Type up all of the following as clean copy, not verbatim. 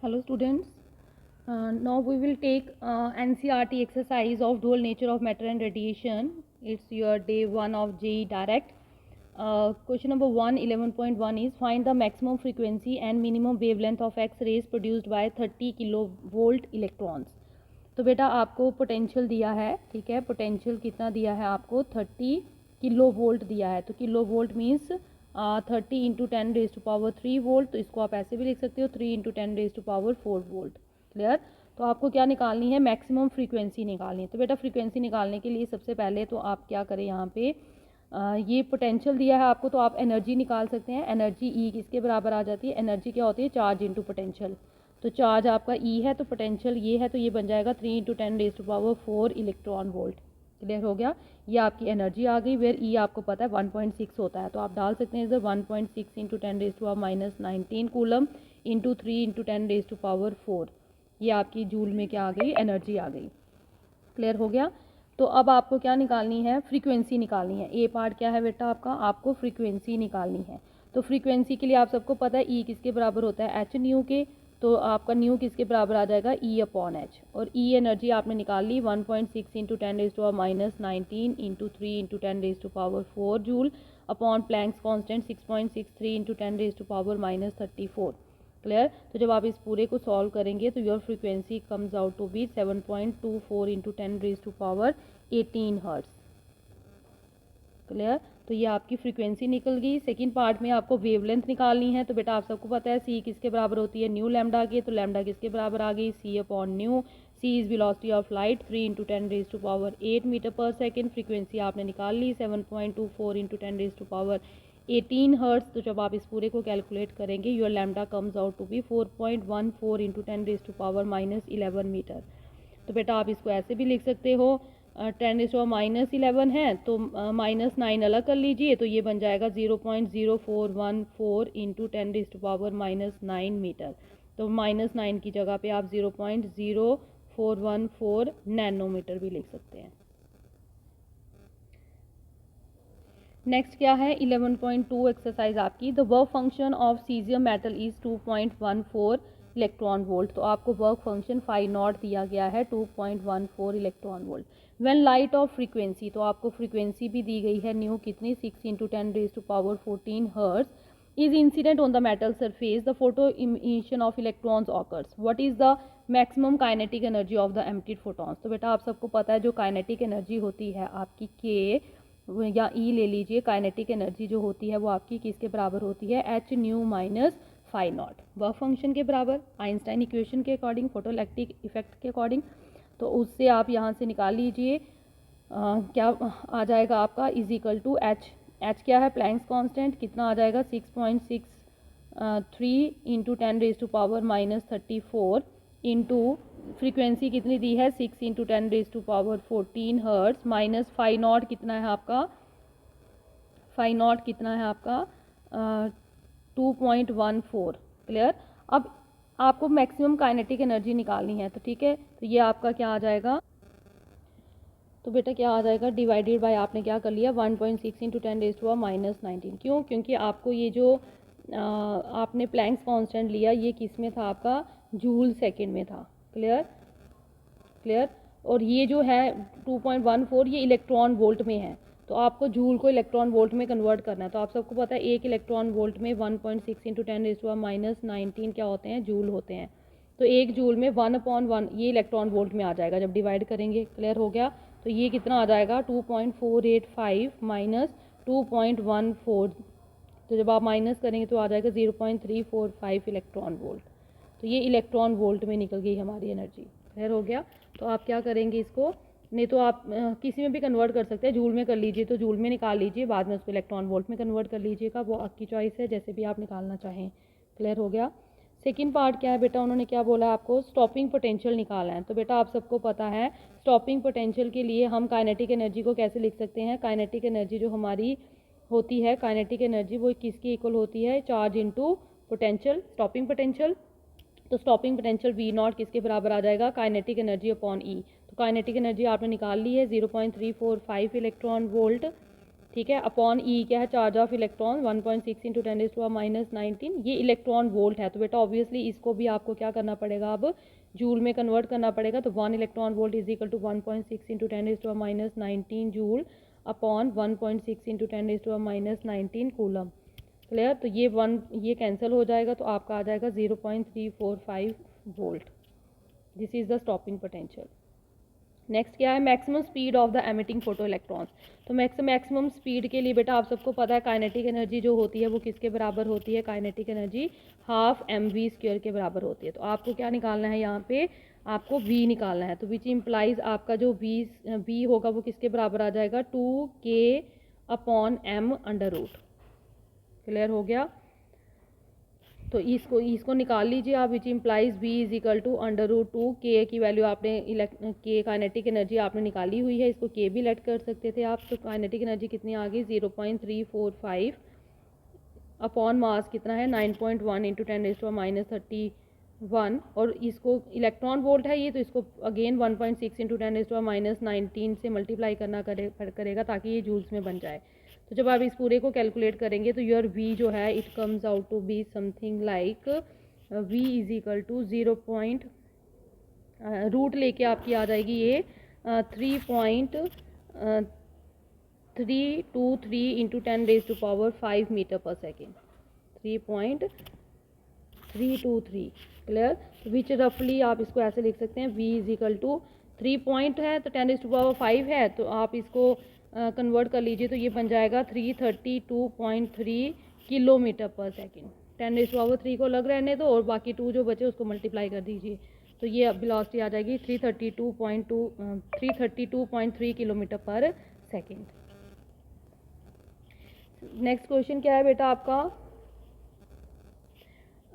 Hello students, now we will take NCERT exercise of dual nature of matter and radiation. It's your day 1 of JEE Direct. Question number 1, 11.1 is find the maximum frequency and minimum wavelength of X-rays produced by 30 kilovolt electrons. तो बेटा आपको potential दिया है, ठीक है, potential कितना दिया है आपको 30 किलो वोल्ट दिया है। तो kilo volt means 30 into 10⁻³ volt. तो इसको आप ऐसे भी लिख सकते हो 3 इंटू 10⁻⁴ वोल्ट। क्लियर। तो आपको क्या निकालनी है, मैक्सिमम फ्रीक्वेंसी निकालनी है। तो बेटा फ्रीक्वेंसी निकालने के लिए सबसे पहले तो आप क्या करें, यहाँ पे ये पोटेंशियल दिया है आपको, तो आप एनर्जी निकाल सकते हैं। एनर्जी ई किसके बराबर आ जाती है, एनर्जी क्या होती है, चार्ज इंटू पोटेंशियल। तो चार्ज आपका ई है तो पोटेंशियल ये है, तो ये बन जाएगा 3 इंटू 10⁻⁴ इलेक्ट्रॉन वोल्ट। क्लियर हो गया। ये आपकी एनर्जी आ गई। वेयर ई आपको पता है 1.6 होता है, तो आप डाल सकते हैं इधर 1.6 इंटू 10⁻⁻19 कूलम इंटू 3 इंटू 10⁻⁴। ये आपकी जूल में क्या आ गई, एनर्जी आ गई। क्लियर हो गया। तो अब आपको क्या निकालनी है, फ्रीक्वेंसी निकालनी है। ए पार्ट क्या है बेटा आपका, आपको फ्रीक्वेंसी निकालनी है। तो फ्रीक्वेंसी के लिए आप सबको पता है ई किसके बराबर होता है, एच न्यू के। तो आपका न्यू किसके बराबर आ जाएगा, ई अपॉन एच। और ई एनर्जी आपने निकाल ली 1.6 into 10⁻⁻19 into 3 into 10⁻⁴ joule upon Planck's constant 6.63 into 10⁻⁻34। Clear. तो जब आप इस पूरे को सॉल्व करेंगे तो your frequency comes out to be 7.24 into 10⁻18 hertz. Clear. तो ये आपकी फ्रीक्वेंसी निकल गई। सेकंड पार्ट में आपको वेवलेंथ निकालनी है। तो बेटा आप सबको पता है सी किसके बराबर होती है, न्यू लैम्डा के। तो लैम्डा किसके बराबर आ गई, c upon nu. C is velocity of light 3 into 10⁸ metre per second. Frequency आपने निकाल ली 7.24 इंटू 10⁻18 हर्ट्ज। तो जब आप इस पूरे को कैलकुलेट करेंगे your lambda comes out to be 4.14 into 10⁻11 metre. तो बेटा आप इसको ऐसे भी लिख सकते हो, 10⁻11 है तो -9 अलग कर लीजिए, तो ये बन जाएगा 0.0414 इंटू 10⁻⁻9 मीटर। तो -9 की जगह पे आप 0.0414 नैनोमीटर भी लिख सकते हैं। नेक्स्ट क्या है, 11.2 एक्सरसाइज आपकी, the work function of caesium metal is 2.14 electron volt. तो आपको वर्क फंक्शन फाई नॉट दिया गया है 2.14 electron volt. When light of frequency, तो आपको फ्रीक्वेंसी भी दी गई है न्यू कितनी, 6 into 10⁻14 hertz is incident on the metal surface, the photo emission of electrons occurs, what is the maximum kinetic energy of the emptied photons. तो बेटा आप सबको पता है जो काइनेटिक एनर्जी होती है आपकी के या ई ले लीजिए, काइनेटिक एनर्जी जो होती है वो आपकी किसके बराबर होती है, H nu minus phi naught, work function के बराबर, आइंस्टाइन इक्वेशन के अकॉर्डिंग, फोटोइलेक्ट्रिक इफेक्ट के अकॉर्डिंग। तो उससे आप यहाँ से निकाल लीजिए क्या आ जाएगा आपका, is equal to H. H क्या है, प्लैंक्स कांस्टेंट, कितना आ जाएगा 6.63 इंटू 10⁻⁻34 इंटू फ्रीक्वेंसी कितनी दी है 6 into 10⁻14 hertz minus phi naught कितना है आपका, फाई नॉट कितना है आपका 2.14। क्लियर। अब आपको मैक्सिमम काइनेटिक एनर्जी निकालनी है, तो ठीक है, तो ये आपका क्या आ जाएगा, तो बेटा क्या आ जाएगा, डिवाइडेड बाय आपने क्या कर लिया 1.6 इंटू 10⁻⁻19। क्यों, क्योंकि आपको ये जो आपने प्लैंक्स कांस्टेंट लिया ये किस में था आपका, जूल सेकंड में था। क्लियर। क्लियर। और ये जो है 2.14 ये इलेक्ट्रॉन वोल्ट में है, तो आपको जूल को इलेक्ट्रॉन वोल्ट में कन्वर्ट करना है। तो आप सबको पता है एक इलेक्ट्रॉन वोल्ट में 1.6 इंटू 10⁻⁻19 क्या होते हैं, जूल होते हैं। तो एक जूल में 1/1 ये इलेक्ट्रॉन वोल्ट में आ जाएगा जब डिवाइड करेंगे। क्लियर हो गया। तो ये कितना आ जाएगा 2.485 माइनस 2.14, तो जब आप माइनस करेंगे तो आ जाएगा 0.345 इलेक्ट्रॉन वोल्ट। तो ये इलेक्ट्रॉन वोल्ट में निकल गई हमारी एनर्जी। क्लियर हो गया। तो आप क्या करेंगे इसको, नहीं तो आप किसी में भी कन्वर्ट कर सकते हैं, जूल में कर लीजिए तो जूल में निकाल लीजिए, बाद में उसको इलेक्ट्रॉन वोल्ट में कन्वर्ट कर लीजिएगा, वो आपकी चॉइस है, जैसे भी आप निकालना चाहें। क्लियर हो गया। सेकंड पार्ट क्या है बेटा, उन्होंने क्या बोला आपको, स्टॉपिंग पोटेंशियल निकाला है। तो बेटा आप सबको पता है स्टॉपिंग पोटेंशियल के लिए हम काइनेटिक एनर्जी को कैसे लिख सकते हैं, काइनेटिक एनर्जी जो हमारी होती है, काइनेटिक एनर्जी वो किसकी इक्वल होती है, charge into potential, stopping potential. तो स्टॉपिंग पोटेंशियल वी नॉट किसके बराबर आ जाएगा, काइनेटिक एनर्जी अपॉन ई। तो काइनेटिक एनर्जी आपने निकाल ली है 0.345 इलेक्ट्रॉन वोल्ट ठीक है, अपॉन ई क्या है, चार्ज ऑफ इलेक्ट्रॉन 1.6 इंटू 10⁻⁻19, ये इलेक्ट्रॉन वोल्ट है। तो बेटा ऑब्वियसली इसको भी आपको क्या करना पड़ेगा, अब जूल में कन्वर्ट करना पड़ेगा। तो 1 electron volt is equal to 1.6 into 10⁻⁻19 joule upon 1.6 into 10⁻⁻19 coulomb. Clear. तो ये कैंसिल हो जाएगा, तो आपका आ जाएगा 0.345 volt. This is the stopping potential. Next क्या है, maximum speed of the emitting photo electrons. तो मैक्सिमम स्पीड के लिए बेटा आप सबको पता है काइनेटिक एनर्जी जो होती है वो किसके बराबर होती है, काइनेटिक एनर्जी हाफ mv² के बराबर होती है। तो आपको क्या निकालना है, यहाँ पे आपको v निकालना है। तो विच इम्प्लाइज आपका जो v होगा वो किसके बराबर आ जाएगा, 2k/m²। क्लियर हो गया। तो इसको निकाल लीजिए आप, which implies v is equal to √2 k की वैल्यू आपने k काइनेटिक एनर्जी आपने निकाली हुई है, इसको k भी लेट कर सकते थे आप। तो काइनेटिक एनर्जी कितनी आ गई, 0.345 अपॉन मास कितना है 9.1 इंटू 10⁻31। और इसको इलेक्ट्रॉन वोल्ट है ये, तो इसको अगेन 1.6 इंटू 10⁻19 से मल्टीप्लाई करना करेगा ताकि ये जूल्स में बन जाए। तो जब आप इस पूरे को कैलकुलेट करेंगे तो योर v जो है it comes out to be something like v is equal to 0. Root लेके आपकी आ जाएगी ये 3.323 into 10⁻5 metre per second, 3.323। Clear. Which रफली आप इसको ऐसे लिख सकते हैं, v is equal to 3 point है तो 10⁻5 है, तो आप इसको कन्वर्ट कर लीजिए तो ये बन जाएगा 332.3 किलोमीटर पर सेकेंड। 10⁻3 को अलग रहने दो और बाकी 2 जो बचे उसको मल्टीप्लाई कर दीजिए, तो ये वेलोसिटी आ जाएगी 332.3 किलोमीटर पर सेकेंड। नेक्स्ट क्वेश्चन क्या है बेटा आपका,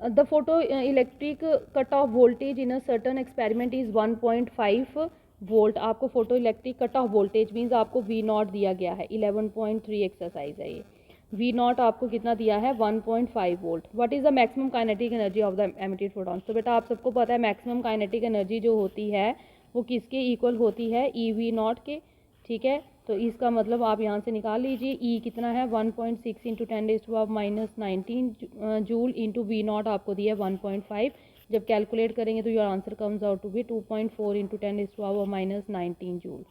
the photoelectric cut off voltage in a certain experiment is 1.5 volt. आपको photoelectric cut off voltage means आपको V0 दिया गया है, 11.3 एक्सरसाइज है ये। V0 आपको कितना दिया है, 1.5 volt. What is the maximum kinetic energy of the emitted photons. तो बेटा आप सबको पता है मैक्सिमम काइनेटिक एनर्जी जो होती है वो किसके इक्वल होती है, eV0 के। ठीक है, तो इसका मतलब आप यहाँ से निकाल लीजिए, E कितना है 1.6 इंटू 10⁻⁻19 जूल इंटू V0 आपको दिया है 1.5। जब कैलकुलेट करेंगे तो your answer comes out to be 2.4 into 10⁻⁻19 joule.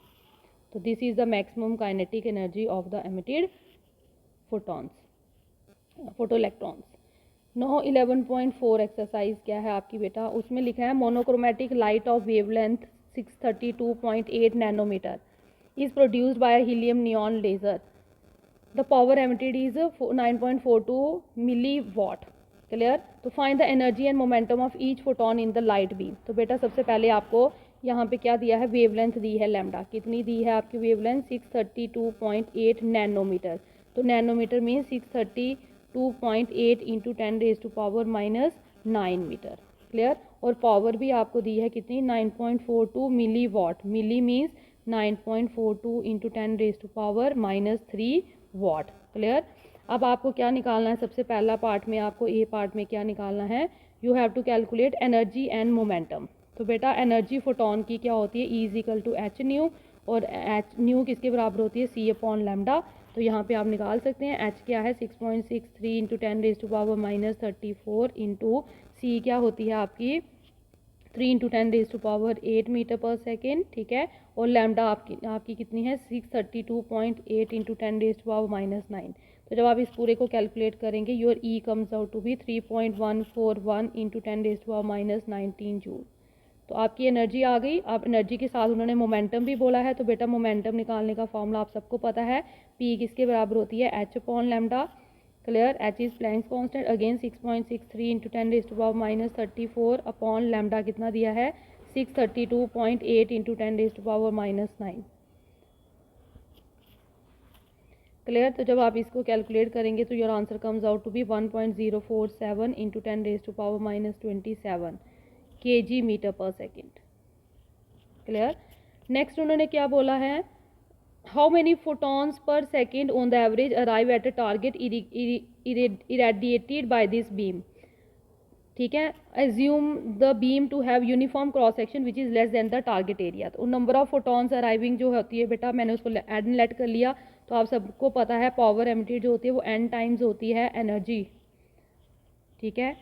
तो this is the maximum kinetic energy of the emitted photons, photoelectrons. 11.4 exercise क्या है आपकी बेटा, उसमें लिखा है monochromatic light of wavelength 632.8 nanometre is produced by a helium neon laser. The power emitted is 9.42 milliwatt. Clear? तो find the energy and momentum of each photon in the light beam. तो बेटा सबसे पहले आपको यहाँ पे क्या दिया है, वेवलेंथ दी है लैम्डा। कितनी दी है आपकी वेवलेंथ, 632.8 नैनोमीटर। तो nanometre mean 632.8 into 10⁻⁻9 metre. Clear. और पावर भी आपको दी है कितनी, 9.42 milli watt. Milli means 9.42 into 10⁻³ watt. Clear. अब आपको क्या निकालना है, सबसे पहला पार्ट में आपको ए पार्ट में क्या निकालना है, you have to calculate energy and momentum. तो बेटा एनर्जी फोटोन की क्या होती है, E is equal to H nu, और एच न्यू किसके बराबर होती है, C/λ। तो यहाँ पे आप निकाल सकते हैं, एच क्या है 6.63 इंटू 10⁻⁻34 इंटू सी क्या होती है आपकी 3 इंटू 10⁸ मीटर पर सेकेंड। ठीक है, और लैम्डा आपकी कितनी है 632.8 इंटू 10⁻⁻9। तो जब आप इस पूरे को कैलकुलेट करेंगे your E comes out to be 3.141 into 10⁻⁻19 joule. तो आपकी एनर्जी आ गई। आप एनर्जी के साथ उन्होंने मोमेंटम भी बोला है, तो बेटा मोमेंटम निकालने का फॉर्मूला आप सबको पता है, पी किसके बराबर होती है, h/λ। Clear. H is Planck's constant, again 6.63 into 10⁻⁻34 upon lambda कितना दिया है 632.8 इंटू 10⁻⁻9। क्लियर। तो जब आप इसको कैलकुलेट करेंगे तो your answer comes out to be 1.047 into 10⁻⁻27 kg metre per second. Clear. Next उन्होंने क्या बोला है, how many photons per second on the average arrive at a target irradiated by this beam. ठीक है, assume the beam to have uniform cross section which is less than the target area. तो number of photons arriving जो होती है बेटा, मैंने उसको add late कर लिया, तो आप सबको पता है पावर एमिटेड जो होती है वो n टाइम्स होती है एनर्जी, ठीक है।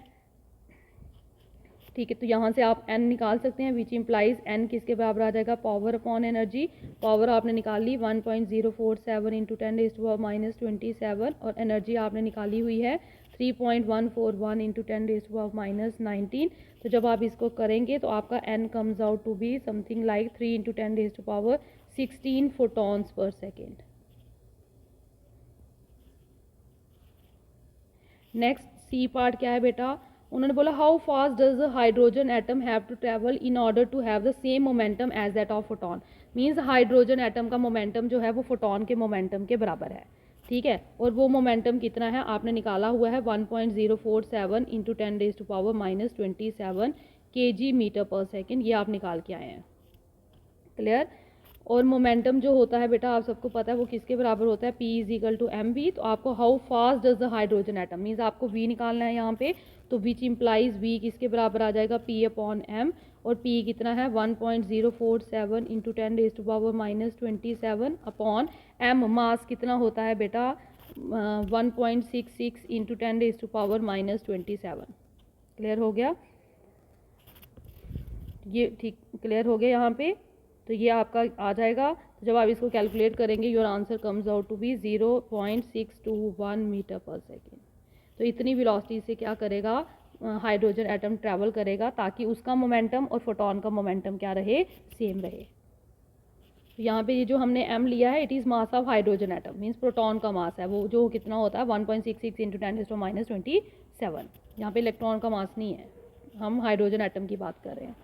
ठीक है, तो यहाँ से आप n निकाल सकते हैं, विच इम्प्लाइज n किसके बराबर आ जाएगा, पावर अपॉन एनर्जी। पावर आपने निकाल ली 1.047 इंटू 10⁻⁻27 और एनर्जी आपने निकाली हुई है 3.141 इंटू 10⁻⁻19। तो जब आप इसको करेंगे तो आपका n comes out to be something like 3 into 10⁻16 photons per second. Next C part क्या है बेटा, उन्होंने बोला how fast does the hydrogen atom have to travel in order to have the same momentum as that of photon. Means hydrogen atom का momentum जो है वो photon के मोमेंटम के बराबर है, ठीक है। और वो मोमेंटम कितना है आपने निकाला हुआ है 1.047 into 10⁻⁻27 kg metre per second, ये आप निकाल के आए हैं, क्लियर। और मोमेंटम जो होता है बेटा आप सबको पता है वो किसके बराबर होता है, P is equal to M V. तो आपको how fast does the hydrogen atom means आपको V निकालना है यहाँ पे, तो विच इम्प्लाइज V किसके बराबर आ जाएगा, P अपॉन M। और P कितना है 1.047 इंटू 10⁻⁻27 अपॉन M। मास कितना होता है बेटा 1.66 इंटू 10⁻⁻27। क्लियर हो गया, ये ठीक क्लियर हो गया यहाँ पे। तो ये आपका आ जाएगा, तो जब आप इसको कैलकुलेट करेंगे your answer comes out to be 0.621 metre per second. तो इतनी वेलोसिटी से क्या करेगा हाइड्रोजन एटम ट्रैवल करेगा ताकि उसका मोमेंटम और फोटोन का मोमेंटम क्या रहे, सेम रहे। तो यहाँ पे ये जो हमने m लिया है it is mass of hydrogen atom means proton का मास है वो जो कितना होता है 1.66 इंटू 10⁻⁻27। यहाँ पे इलेक्ट्रॉन का मास नहीं है, हम हाइड्रोजन एटम की बात कर रहे हैं।